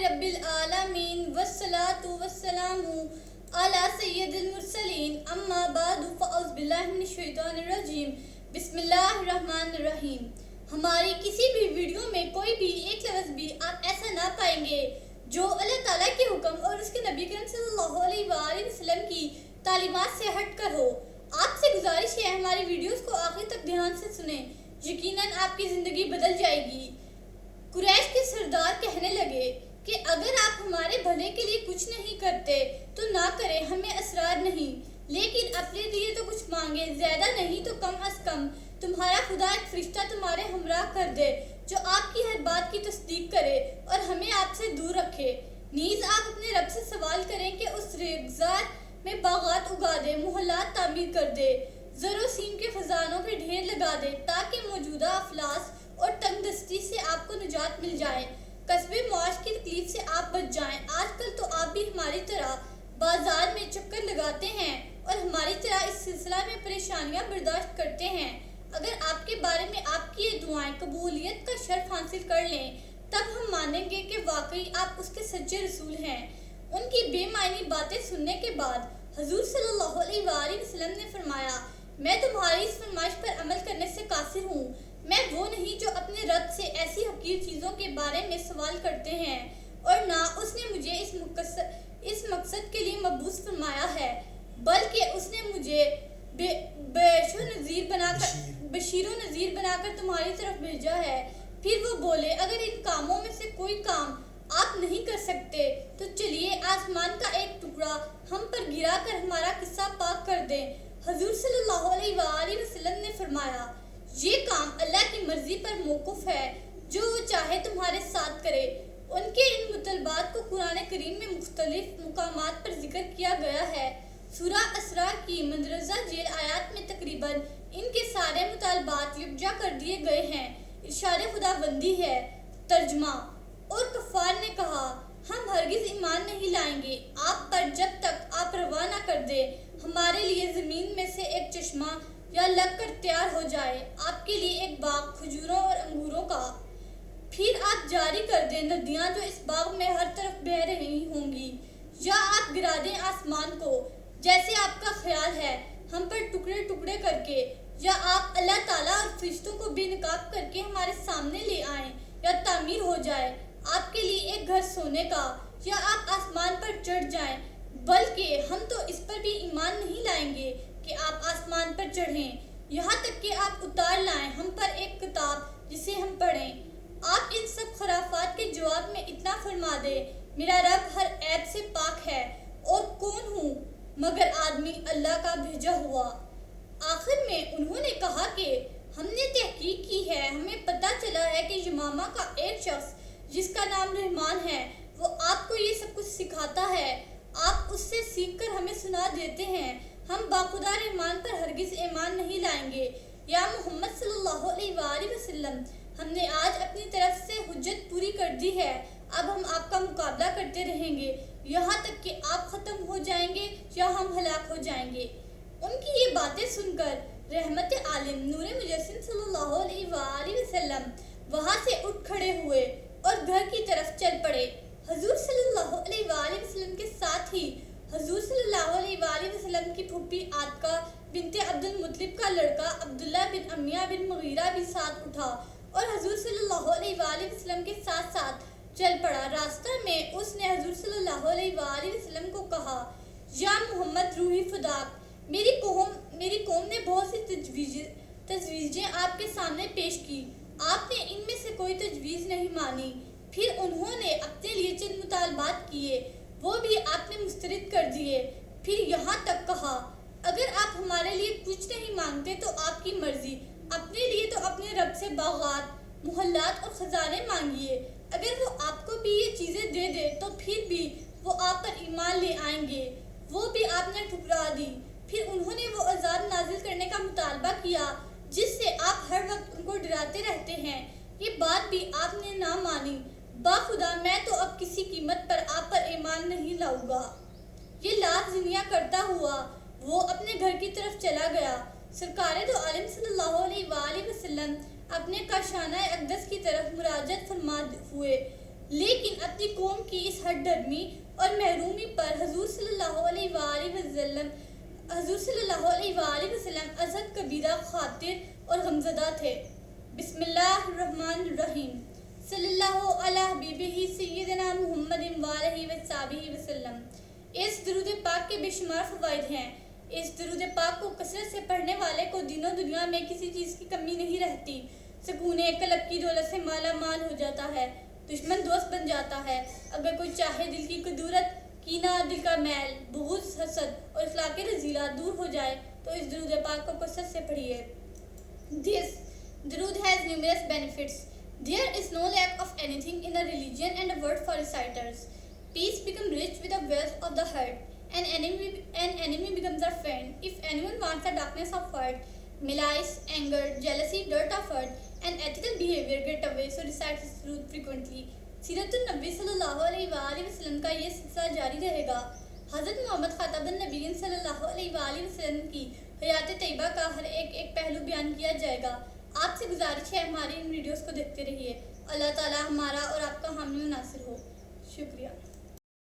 रब्बिल आलमीन वस्सलातु वस्सलामु अला सय्यदिल मुरसलीन अम्मा बादु फ़अऊज़ु बिल्लाहि मिनश शैतानिर रजीम बिस्मिल्लाहिर रहमानिर रहीम। हमारी किसी भी वीडियो में कोई भी एक लफ्ज़ भी आप ऐसा ना पाएंगे जो अल्लाह ताला के हुक्म और उसके नबी करीम सल्लल्लाहु अलैहि वसल्लम की तालीमात से हटकर हो। आपसे गुजारिश है हमारी वीडियोस को आखिर तक ध्यान से सुने, यकीनन आपकी ज़िंदगी बदल जाएगी। कुरैश के सरदार कहने लगे कि अगर आप हमारे भले के लिए कुछ नहीं करते तो ना करें, हमें असरार नहीं, लेकिन अपने लिए तो कुछ मांगे, ज्यादा नहीं तो कम अज कम तुम्हारा खुदा एक फरिश्ता तुम्हारे हमराह कर दे जो आपकी हर बात की तस्दीक करे और हमें आपसे दूर रखे। नीज आप अपने रब से सवाल करें कि उस रेगिस्तान में बागात उगा दे, मोहल्लात तामीर कर दे, जरो सीम के खजानों पे ढेर लगा दे ताकि मौजूदा अफलास और तंगदस्ती से आपको निजात मिल जाए, कस्बे मौज की तकलीफ से आप बच जाएं। आजकल तो आप भी हमारी तरह बाजार में चक्कर लगाते हैं और हमारी तरह इस सिलसिला में परेशानियां बर्दाश्त करते हैं। अगर आपके बारे में आपकी ये दुआएं कबूलियत का शर्फ हासिल कर लें तब हम मानेंगे कि वाकई आप उसके सच्चे रसूल हैं। उनकी बेमानी बातें सुनने के बाद हुजूर सल्लल्लाहु अलैहि वसल्लम ने फरमाया, मैं तुम्हारी इस फरमाइश पर अमल करने से कासिर हूँ। मैं वो नहीं जो अपने रब से ऐसी हकीर चीज़ों के बारे में सवाल करते हैं, और ना उसने मुझे इस मकसद के लिए मबूस फरमाया है, बल्कि उसने मुझे बशीरो नज़ीर बनाकर तुम्हारी तरफ भेजा है। फिर वो बोले, अगर इन कामों में से कोई काम आप नहीं कर सकते तो चलिए आसमान का एक टुकड़ा हम पर गिरा कर हमारा किस्सा पाक कर दें। हुजूर सल्लल्लाहु अलैहि वसल्लम ने फरमाया, ये काम अल्लाह की मर्जी पर मौकूफ है, जो वो चाहे तुम्हारे साथ करे। उनके इन मुतलबात को कुरान करीम में मुख्तलिफ मुकामात पर जिक्र किया गया है। सूरह असरार की मंदरजा जेल आयात में तकरीबन इनके सारे मुतालबात यकजा कर दिए गए हैं। इरशाद खुदाबंदी है। तर्जमा। और कफ़ार ने कहा, हम हरगिज ईमान नहीं लाएंगे आप पर जब तक आप रवा न कर दे हमारे लिए ज़मीन में से एक चश्मा या लग कर तैयार हो जाए, आपके लिए एक बाग खजूरों और अंगूरों का। फिर आप जारी कर दें नदियाँ जो इस बाग में हर तरफ बह रही होंगी, या आप गिरा दें आसमान को जैसे आपका ख्याल है हम पर टुकड़े टुकड़े करके, या आप अल्लाह ताला और फरिश्तों को बेनकाब करके हमारे सामने ले आएं, या तामीर हो जाए आपके लिए एक घर सोने का, या आप आसमान पर चढ़ जाएं, बल्कि हम तो इस पर भी ईमान नहीं लाएंगे कि आप आसमान पर चढ़ें, यहाँ तक कि आप उतार लाएं हम पर एक किताब जिसे हम पढ़ें। आप इन सब खराफात के जवाब में इतना फरमा दे, मेरा रब हर ऐब से पाक है और कौन हूँ मगर आदमी अल्लाह का भेजा हुआ। आखिर में उन्होंने कहा कि हमने तहकीक की है, हमें पता चला है कि यमामा का एक शख्स जिसका नाम रहमान है वो आपको ये सब कुछ सिखाता है, आप उससे सीख कर हमें सुना देते हैं। हम बाखुदा रहमान पर हरगिज ईमान नहीं लाएंगे। या मोहम्मद सल्लल्लाहु अलैहि वसल्लम, हमने आज अपनी तरफ से हुज्जत पूरी कर दी है, अब हम आपका मुकाबला करते रहेंगे यहाँ तक कि आप ख़त्म हो जाएंगे या हम हलाक हो जाएंगे। उनकी ये बातें सुनकर रहमत आलिम नूर मुजस्सिम सल्लल्लाहु अलैहि वसल्लम वहाँ से उठ खड़े हुए और घर की तरफ चल पड़े। हुजूर सल्लल्लाहु अलैहि वसल्लम के साथ ही हुजूर सल्लल्लाहु अलैहि वसल्लम की फूफी आतिका बिनते अब्दुल मुत्तलिब का लड़का अब्दुल्ला बिन अमिया बिन मुगीरा भी साथ उठा और हुजूर सल्लल्लाहु अलैहि वसल्लम के साथ साथ चल पड़ा। रास्ते में उसने हुजूर सल्लल्लाहु अलैहि वसल्लम को कहा, या मोहम्मद रूही फदाक, मेरी कौम ने बहुत सी तजवीज़ें आपके सामने पेश की, आपने इनमें से कोई तजवीज़ नहीं मानी। फिर उन्होंने अपने लिए चंद मुतालबात किए, वो भी आपने मुस्तरद कर दिए। फिर यहाँ तक कहा, अगर आप हमारे लिए कुछ नहीं मांगते तो आपकी मर्जी, अपने लिए तो अपने रब से बागात, मोहल्लात और खजाने मांगिए। अगर वो आपको भी ये चीज़ें दे दे तो फिर भी वो आप पर ईमान ले आएंगे, वो भी आपने ठुकरा दी। फिर उन्होंने वो अजाब नाजिल करने का मुतालबा किया जिससे आप हर वक्त उनको डराते रहते हैं, ये बात भी आपने ना मानी। बाखुदा मैं तो अब किसी कीमत पर आप पर ईमान नहीं लाऊंगा। ये लाभ जिनिया करता हुआ वो अपने घर की तरफ चला गया। सरकारे दो आलम सल्लल्लाहु अलैहि वसल्लम अपने काशाना अक़दस की तरफ मुराजत फरमा हुए। لیکن اپنی قوم کی اس ہٹ درمی اور محرومی پر حضور صلی اللہ علیہ وآلہ وسلم ازحد کبیرہ خاطر اور غمزدہ تھے۔ بسم اللہ الرحمن الرحیم۔ صلی اللہ علی حبیبہ سیدنا محمد وآلہ وصحبہ وسلم۔ اس درود پاک کے بے شمار فوائد ہیں۔ اس درود پاک کو کثرت سے پڑھنے والے کو دین و دنیا میں کسی چیز کی کمی نہیں رہتی۔ سکون قلب کی دولت سے مالا مال ہو جاتا ہے، دشمن دوست بن جاتا ہے۔ اگر کوئی چاہے دل کی کدورت، کینہ، دل کا میل، بغض، حسد اور اخلاق رذیلہ دور ہو جائے تو اس درود پاک کو کثرت سے پڑھیے۔ This درود has numerous benefits. There is no lack of anything in a religion and a word for reciters. Peace becomes rich with the wealth of the heart. An enemy becomes a friend. If anyone wants the darkness of heart, malice, anger, jealousy, dirt of heart, and ethical behavior get away, so recite this درود frequently. سیرت النبی صلی اللہ علیہ وآلہ وسلم کا یہ سلسلہ جاری رہے گا۔ حضرت محمد خاتم النبیین صلی اللہ علیہ وآلہ وسلم کی حیات طیبہ کا ہر ایک پہلو بیان کیا جائے گا۔ آپ سے گزارش ہے ہماری ان ویڈیوز کو دیکھتے رہیے۔ اللہ تعالی ہمارا اور آپ کا حامی و ناصر ہو۔ شکریہ۔